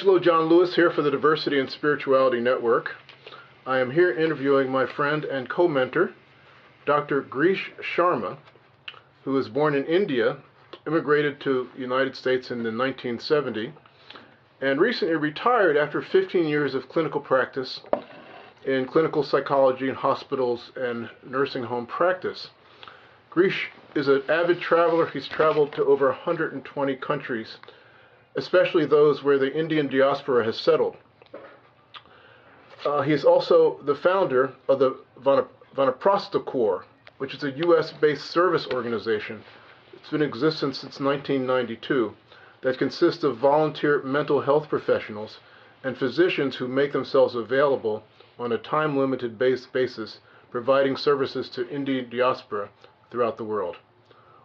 Angelo John Lewis here for the Diversity and Spirituality Network. I am here interviewing my friend and co-mentor, Dr. Greesh Sharma, who was born in India, immigrated to the United States in 1970, and recently retired after 15 years of clinical practice in clinical psychology in hospitals and nursing home practice. Greesh is an avid traveler. He's traveled to over 120 countries, especially those where the Indian diaspora has settled. He is also the founder of the Vanaprastha Corp, which is a U.S.-based service organization. It's been in existence since 1992 that consists of volunteer mental health professionals and physicians who make themselves available on a time-limited basis, providing services to Indian diaspora throughout the world.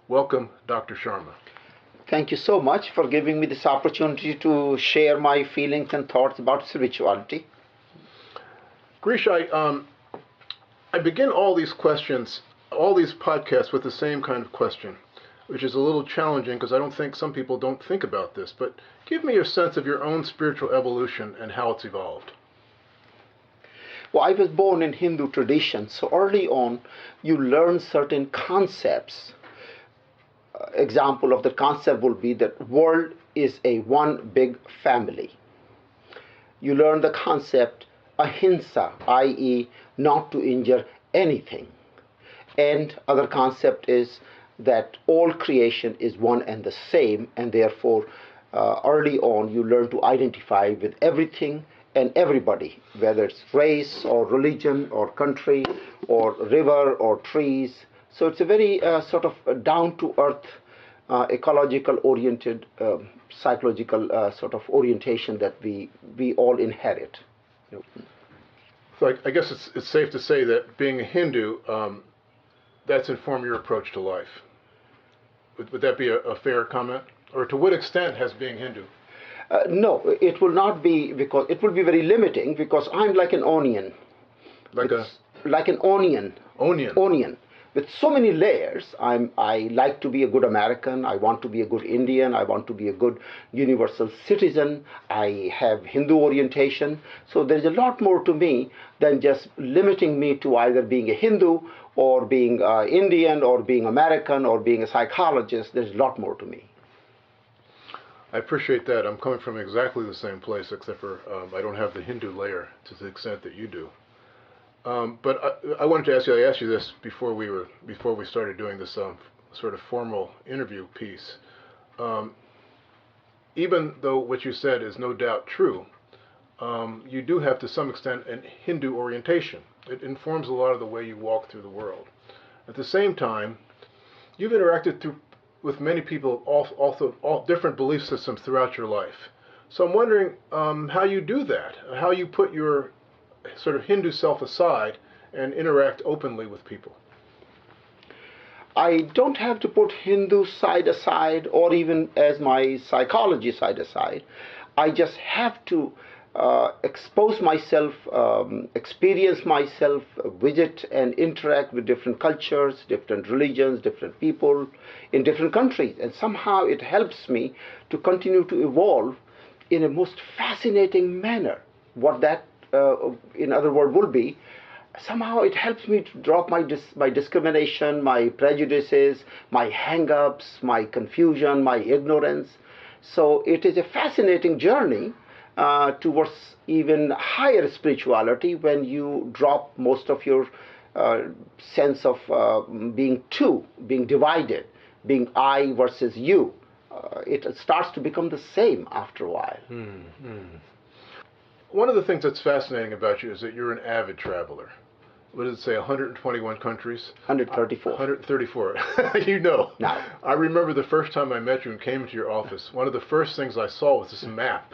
Welcome, Dr. Sharma. Thank you so much for giving me this opportunity to share my feelings and thoughts about spirituality. Greesh, I begin all these questions, all these podcasts with the same kind of question, which is a little challenging because I don't think some people don't think about this, but give me your sense of your own spiritual evolution and how it's evolved. Well, I was born in Hindu tradition, so early on you learn certain concepts. Example of the concept will be that world is a one big family. You learn the concept ahimsa, i.e. not to injure anything. And other concept is that all creation is one and the same, and therefore early on you learn to identify with everything and everybody, whether it's race or religion or country or river or trees. So it's a very sort of down-to-earth, ecological oriented, psychological sort of orientation that we all inherit. So I guess it's safe to say that being a Hindu, that's informed your approach to life. Would that be a fair comment? Or to what extent has being Hindu? No, it will not be, because it will be very limiting, because I'm like an onion. Like an onion. Onion. With so many layers. I like to be a good American. I want to be a good Indian. I want to be a good universal citizen. I have Hindu orientation. So there's a lot more to me than just limiting me to either being a Hindu or being Indian or being American or being a psychologist. There's a lot more to me. I appreciate that. I'm coming from exactly the same place, except for I don't have the Hindu layer to the extent that you do. But I wanted to ask you. I asked you this before we started doing this sort of formal interview piece. Even though what you said is no doubt true, you do have to some extent a Hindu orientation. It informs a lot of the way you walk through the world. At the same time, you've interacted with many people, all different belief systems throughout your life. So I'm wondering how you do that, how you put your sort of Hindu self aside and interact openly with people. I don't have to put Hindu side aside or even as my psychology side aside. I just have to expose myself, experience myself, visit and interact with different cultures, different religions, different people in different countries. And somehow it helps me to continue to evolve in a most fascinating manner. What that, in other words, will be, somehow it helps me to drop my discrimination, my prejudices, my hang-ups, my confusion, my ignorance. So it is a fascinating journey towards even higher spirituality when you drop most of your sense of being divided, being I versus you. It starts to become the same after a while. One of the things that's fascinating about you is that you're an avid traveler. What does it say, 121 countries? 134. 134. You know. Now. I remember the first time I met you and came into your office, one of the first things I saw was this map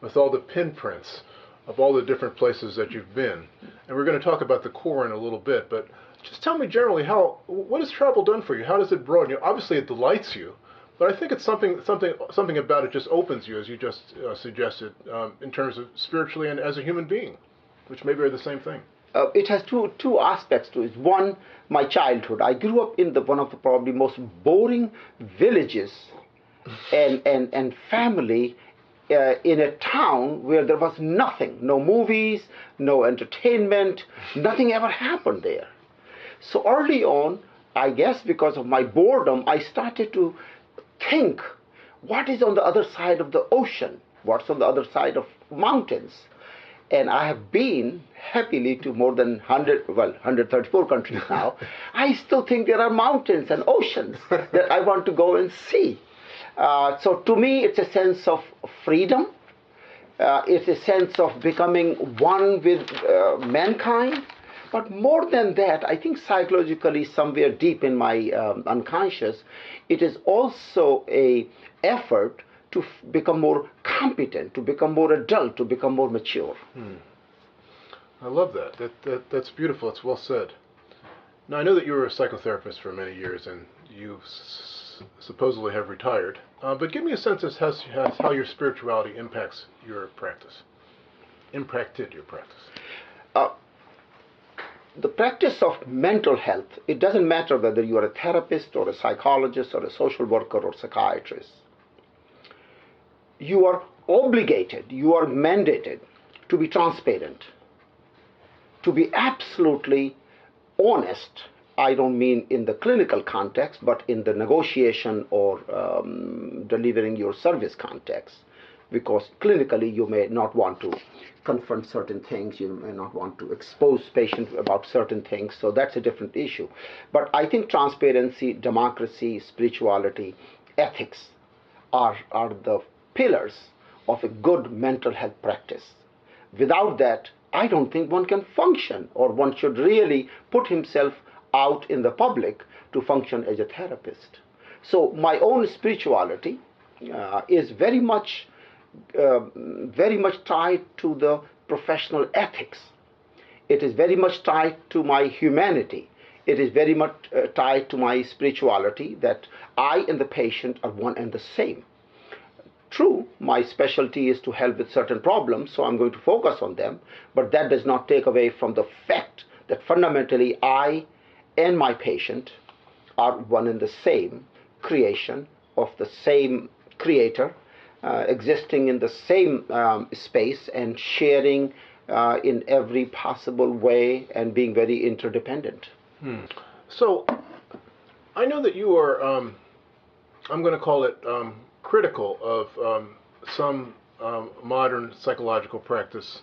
with all the pinprints of all the different places that you've been. And we're going to talk about the core in a little bit, but just tell me generally what has travel done for you? How does it broaden you? Obviously it delights you, but I think it's something about it just opens you, as you just suggested, in terms of spiritually and as a human being, which maybe are the same thing. It has two aspects to it. One, my childhood. I grew up in one of the probably most boring villages and family in a town where there was nothing, no movies, no entertainment, nothing ever happened there. So early on, I guess because of my boredom, I started to think, what is on the other side of the ocean? What's on the other side of mountains? And I have been happily to more than 134 countries now. I still think there are mountains and oceans that I want to go and see. So to me, it's a sense of freedom. It's a sense of becoming one with mankind. But more than that, I think psychologically, somewhere deep in my unconscious, it is also an effort to become more competent, to become more adult, to become more mature. I love that. That's beautiful. It's well said. Now, I know that you were a psychotherapist for many years, and you supposedly have retired. But give me a sense as how your spirituality impacts your practice. Impacted your practice. The practice of mental health, it doesn't matter whether you are a therapist or a psychologist or a social worker or psychiatrist. You are obligated, you are mandated to be transparent, to be absolutely honest. I don't mean in the clinical context, but in the negotiation or delivering your service context. Because clinically you may not want to confront certain things, you may not want to expose patients about certain things, so that's a different issue. But I think transparency, democracy, spirituality, ethics are the pillars of a good mental health practice. Without that, I don't think one can function, or one should really put himself out in the public to function as a therapist. So my own spirituality is very much tied to the professional ethics. It is very much tied to my humanity. It is very much tied to my spirituality, that I and the patient are one and the same. True, my specialty is to help with certain problems, so I'm going to focus on them, but that does not take away from the fact that fundamentally I and my patient are one and the same creation of the same creator, existing in the same space and sharing in every possible way and being very interdependent. So I know that you are, I'm going to call it critical of some modern psychological practice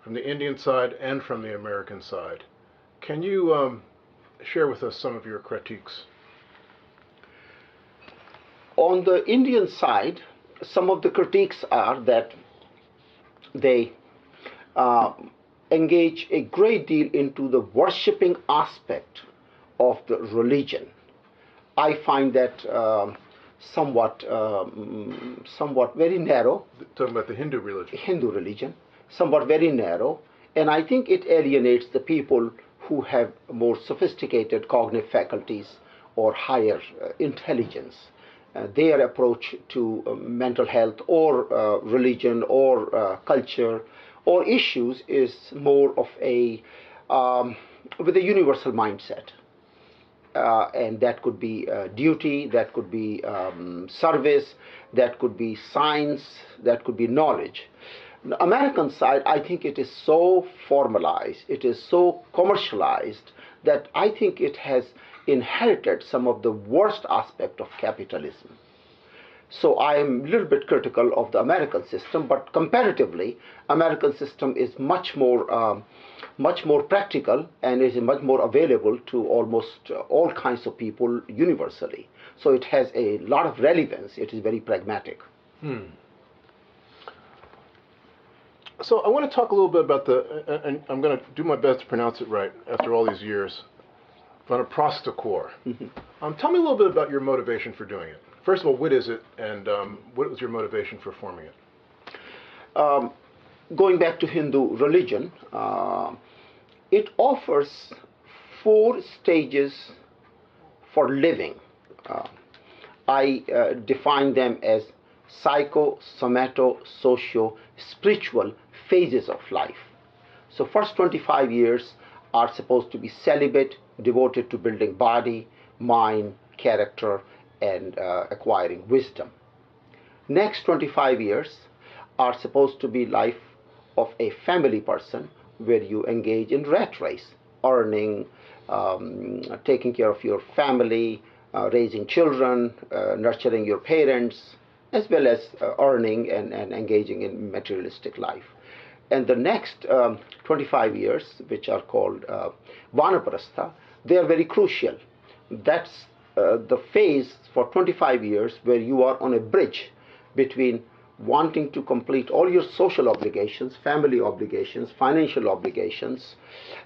from the Indian side and from the American side. Can you share with us some of your critiques? On the Indian side, some of the critiques are that they engage a great deal into the worshipping aspect of the religion. I find that somewhat very narrow. Talking about the Hindu religion. Hindu religion, somewhat very narrow, and I think it alienates the people who have more sophisticated cognitive faculties or higher intelligence. Their approach to mental health or religion or culture or issues is more of a with a universal mindset, and that could be duty, that could be service, that could be science, that could be knowledge. The American side, I think it is so formalized, it is so commercialized, that I think it has inherited some of the worst aspect of capitalism. So I am a little bit critical of the American system, but comparatively, American system is much more practical and is much more available to almost all kinds of people universally. So it has a lot of relevance. It is very pragmatic. So I want to talk a little bit about and I'm going to do my best to pronounce it right after all these years, Vanaprastha Corp. Tell me a little bit about your motivation for doing it. First of all, what is it, and what was your motivation for forming it? Going back to Hindu religion, it offers 4 stages for living. I define them as psycho, somato, socio, spiritual phases of life. So first 25 years are supposed to be celibate, devoted to building body, mind, character, and acquiring wisdom. Next 25 years are supposed to be life of a family person, where you engage in rat race, earning, taking care of your family, raising children, nurturing your parents, as well as earning and engaging in materialistic life. And the next 25 years, which are called Vanaprastha, they are very crucial. That's the phase for 25 years where you are on a bridge between wanting to complete all your social obligations, family obligations, financial obligations,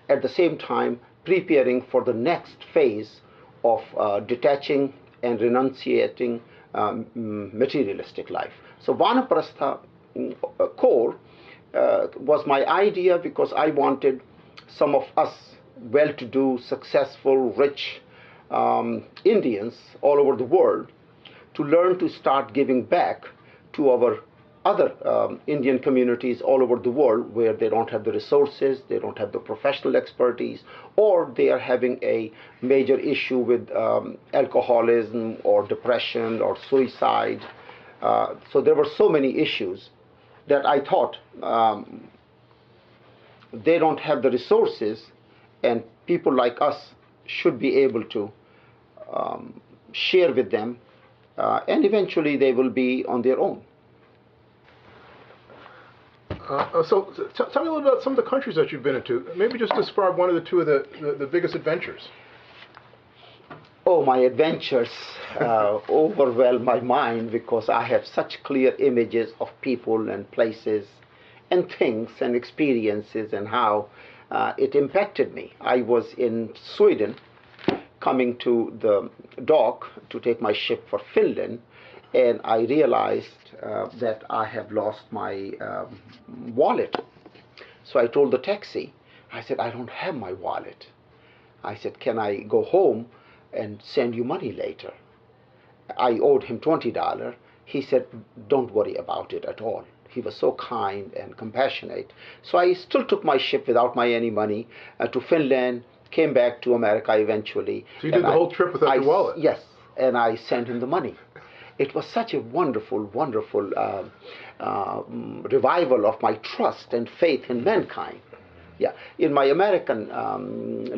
at the same time preparing for the next phase of detaching and renunciating materialistic life. So Vanaprastha core was my idea, because I wanted some of us well-to-do, successful, rich Indians all over the world to learn to start giving back to our other Indian communities all over the world, where they don't have the resources, they don't have the professional expertise, or they are having a major issue with alcoholism or depression or suicide. So there were so many issues that I thought they don't have the resources, and people like us should be able to share with them, and eventually they will be on their own. So tell me a little about some of the countries that you've been into. Maybe just describe one or two of the biggest adventures. Oh, my adventures overwhelm my mind, because I have such clear images of people and places and things and experiences, and how it impacted me. I was in Sweden, coming to the dock to take my ship for Finland, and I realized that I have lost my wallet. So I told the taxi, I said, I don't have my wallet. I said, can I go home and send you money later? I owed him $20. He said, don't worry about it at all. He was so kind and compassionate. So I still took my ship without my any money to Finland, came back to America eventually. So you did the whole trip without your wallet? Yes, and I sent him the money. It was such a wonderful, wonderful revival of my trust and faith in mankind. Yeah, in my American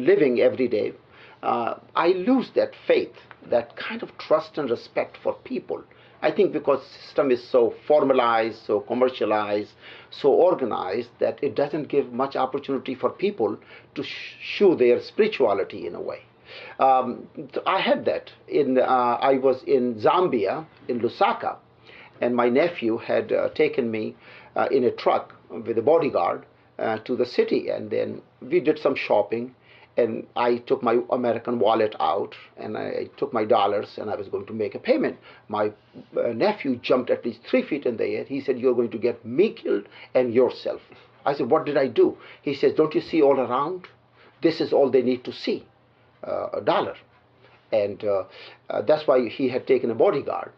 living every day, I lose that faith, that kind of trust and respect for people. I think because the system is so formalized, so commercialized, so organized, that it doesn't give much opportunity for people to show their spirituality in a way. I had that. I was in Zambia, in Lusaka, and my nephew had taken me in a truck with a bodyguard to the city, and then we did some shopping, and I took my American wallet out, and I took my dollars, and I was going to make a payment. My nephew jumped at least 3 feet in the air. He said, you're going to get me killed and yourself. I said, what did I do? He says, don't you see all around? This is all they need to see. $1, and that's why he had taken a bodyguard.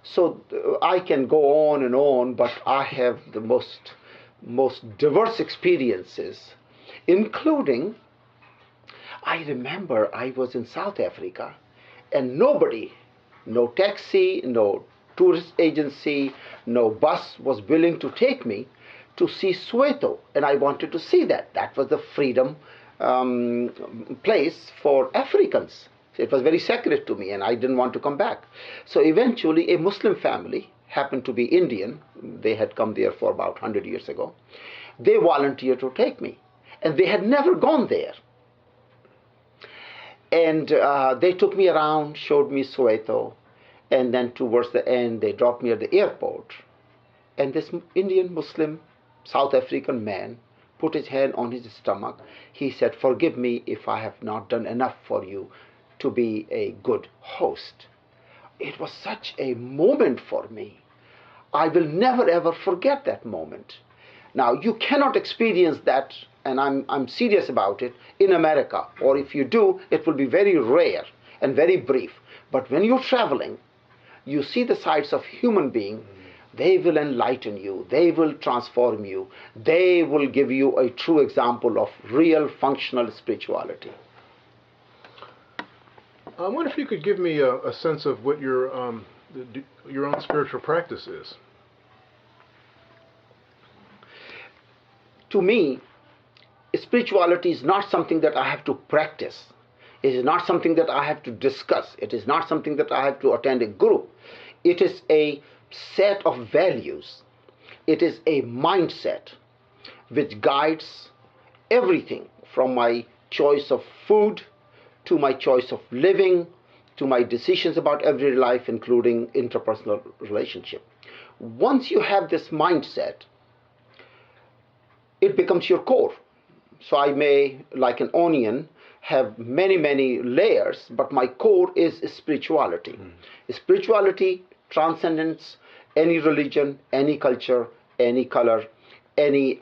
So I can go on, but I have the most diverse experiences, including, I remember I was in South Africa, and nobody, no taxi, no tourist agency, no bus was willing to take me to see Soweto, and I wanted to see that. That was the freedom place for Africans. It was very sacred to me, and I didn't want to come back. So eventually a Muslim family, happened to be Indian, they had come there for about 100 years ago, they volunteered to take me, and they had never gone there. And they took me around, showed me Soweto, and then towards the end they dropped me at the airport, and this Indian Muslim South African man put his hand on his stomach. He said, forgive me if I have not done enough for you to be a good host. It was such a moment for me. I will never ever forget that moment. Now, you cannot experience that, and I'm serious about it, in America, or if you do, it will be very rare and very brief. But when you're traveling, you see the sides of human being. They will enlighten you, they will transform you, they will give you a true example of real functional spirituality. I wonder if you could give me a sense of what your own spiritual practice is. to me, spirituality is not something that I have to practice. It is not something that I have to discuss. It is not something that I have to attend a group. It is a set of values. It is a mindset which guides everything from my choice of food to my choice of living to my decisions about everyday life, including interpersonal relationship. Once you have this mindset, it becomes your core. So I may, like an onion, have many, many layers, but my core is spirituality. Spirituality transcends any religion, any culture, any color, any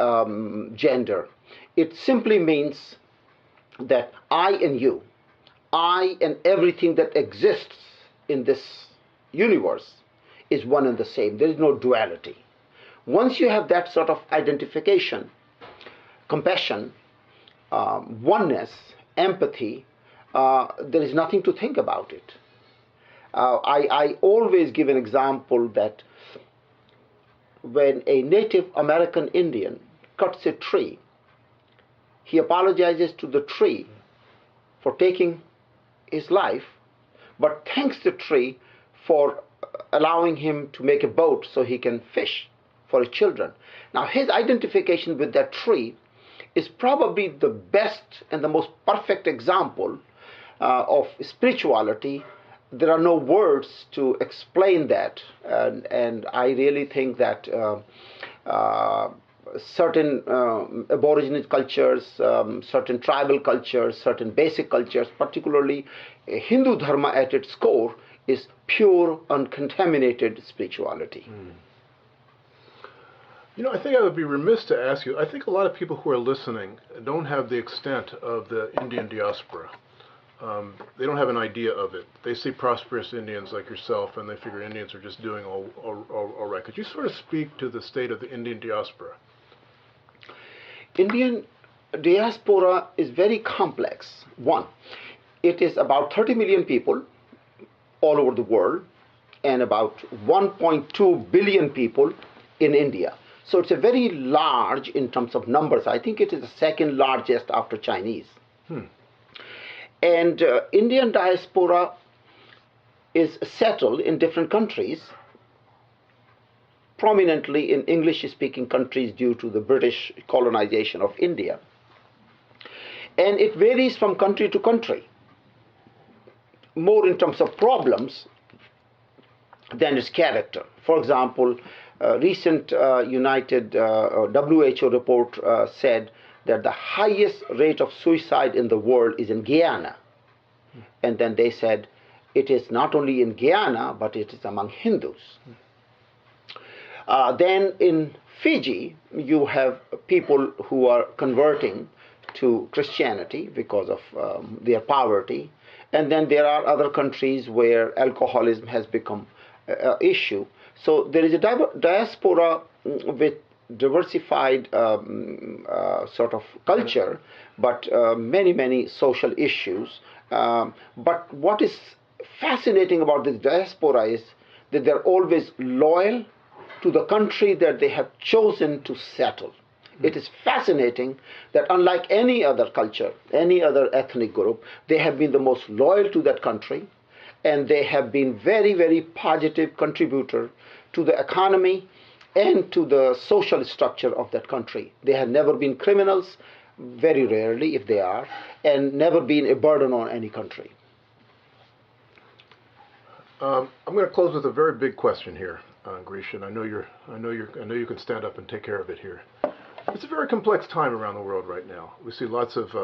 gender. It simply means that I and you, I and everything that exists in this universe is one and the same. There is no duality. Once you have that sort of identification, compassion, oneness, empathy, there is nothing to think about it. I always give an example that when a Native American Indian cuts a tree, he apologizes to the tree for taking his life, but thanks the tree for allowing him to make a boat so he can fish for his children. Now, his identification with that tree is probably the best and the most perfect example of spirituality. There are no words to explain that, and I really think that certain Aboriginal cultures, certain tribal cultures, certain basic cultures, particularly Hindu Dharma at its core, is pure, uncontaminated spirituality. You know, I think I would be remiss to ask you, I think a lot of people who are listening don't have the extent of the Indian diaspora. They don't have an idea of it. They see prosperous Indians like yourself, and they figure Indians are just doing all right. Could you sort of speak to the state of the Indian diaspora? Indian diaspora is very complex. One, it is about 30 million people all over the world and about 1.2 billion people in India. So it's a very large in terms of numbers. I think it is the second largest after Chinese. And Indian diaspora is settled in different countries, prominently in English-speaking countries due to the British colonization of India. And it varies from country to country, more in terms of problems than its character. For example, recent United WHO report said that the highest rate of suicide in the world is in Guyana. And then they said it is not only in Guyana, but it is among Hindus. Then in Fiji, you have people who are converting to Christianity because of their poverty. And then there are other countries where alcoholism has become an issue. So there is a diaspora with diversified sort of culture, but many, many social issues. But what is fascinating about this diaspora is that they're always loyal to the country that they have chosen to settle. It is fascinating that unlike any other culture, any other ethnic group, they have been the most loyal to that country, and they have been very, very positive contributor to the economy and to the social structure of that country. They have never been criminals, very rarely if they are, and never been a burden on any country. I'm going to close with a very big question here, Greesh, and I know you can stand up and take care of it here. It's a very complex time around the world right now. We see lots of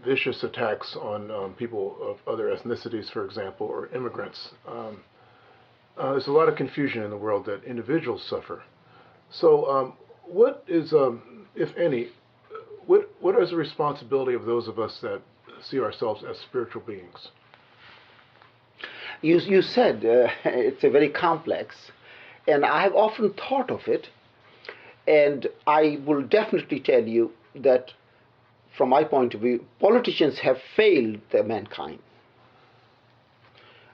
vicious attacks on people of other ethnicities, for example, or immigrants. There's a lot of confusion in the world that individuals suffer. So what is, if any, what is the responsibility of those of us that see ourselves as spiritual beings? You said it's a very complex, and I have often thought of it, and I will definitely tell you that from my point of view, politicians have failed the mankind.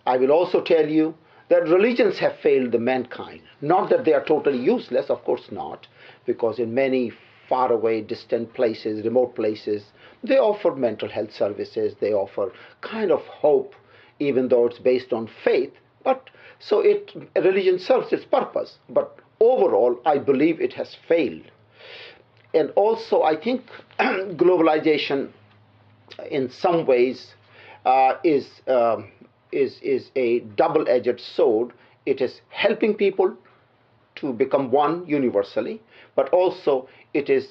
I will also tell you that religions have failed the mankind. Not that they are totally useless, of course not, because in many faraway, distant places, remote places, they offer mental health services, they offer kind of hope, even though it's based on faith. But so religion serves its purpose. But overall, I believe it has failed. And also, I think globalization, in some ways, is a double-edged sword. It is helping people to become one universally, but also it is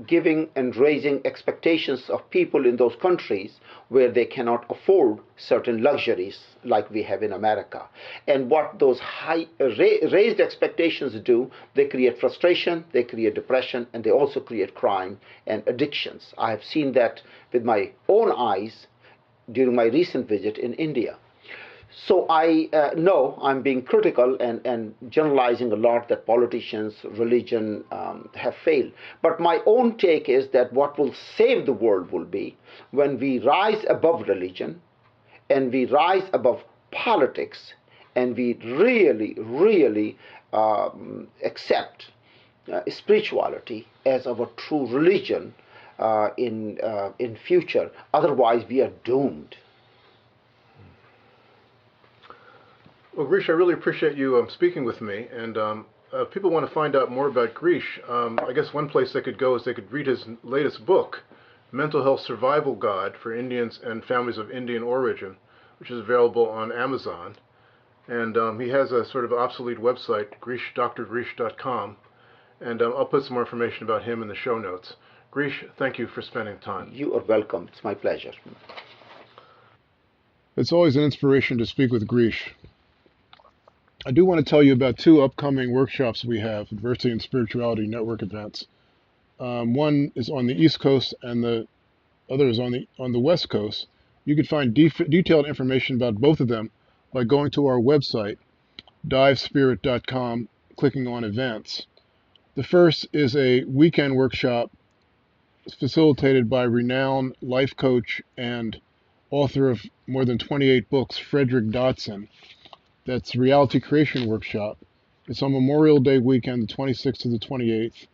giving and raising expectations of people in those countries where they cannot afford certain luxuries like we have in America. And what those high raised expectations do, they create frustration, they create depression, and they also create crime and addictions. I have seen that with my own eyes during my recent visit in India. So I know I'm being critical and generalizing a lot that politicians, religion have failed. But my own take is that what will save the world will be when we rise above religion and we rise above politics and we really accept spirituality as our true religion in future. Otherwise, we are doomed. Well, Greesh, I really appreciate you speaking with me. And if people want to find out more about Greesh, I guess one place they could go is they could read his latest book, Mental Health Survival Guide for Indians and Families of Indian Origin, which is available on Amazon. And he has a sort of obsolete website, drgreesh.com. And I'll put some more information about him in the show notes. Greesh, thank you for spending time. You are welcome. It's my pleasure. It's always an inspiration to speak with Greesh. I do want to tell you about two upcoming workshops we have, Diversity and Spirituality Network events. One is on the East Coast and the other is on the West Coast. You can find detailed information about both of them by going to our website, divespirit.com, clicking on events. The first is a weekend workshop facilitated by renowned life coach and author of more than 28 books, Frederick Dodson. That's Reality Creation Workshop. It's on Memorial Day weekend, the 26th to the 28th,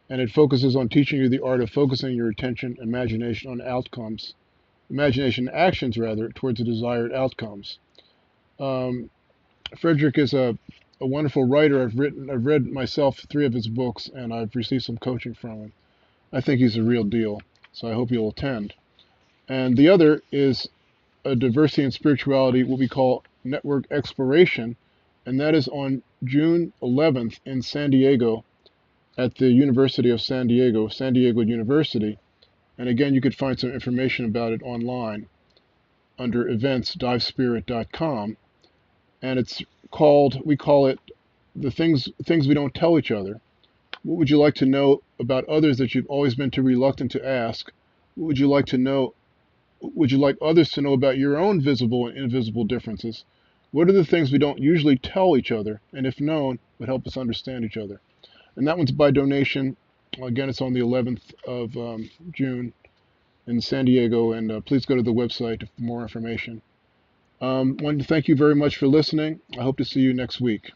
and it focuses on teaching you the art of focusing your attention, imagination on actions, towards the desired outcomes. Frederick is a wonderful writer. I've read myself 3 of his books, and I've received some coaching from him. I think he's a real deal, so I hope you'll attend. And the other is a diversity and spirituality, what we call network exploration, and that is on June 11th in San Diego at the University of San Diego University. And again, you could find some information about it online under events, divespirit.com. And it's called, we call it the things we don't tell each other. What would you like to know about others that you've always been too reluctant to ask? What would you like to know? Would you like others to know about your own visible and invisible differences? What are the things we don't usually tell each other, and if known, would help us understand each other? And that one's by donation. Again, it's on the 11th of June in San Diego, and please go to the website for more information. I want to thank you very much for listening. I hope to see you next week.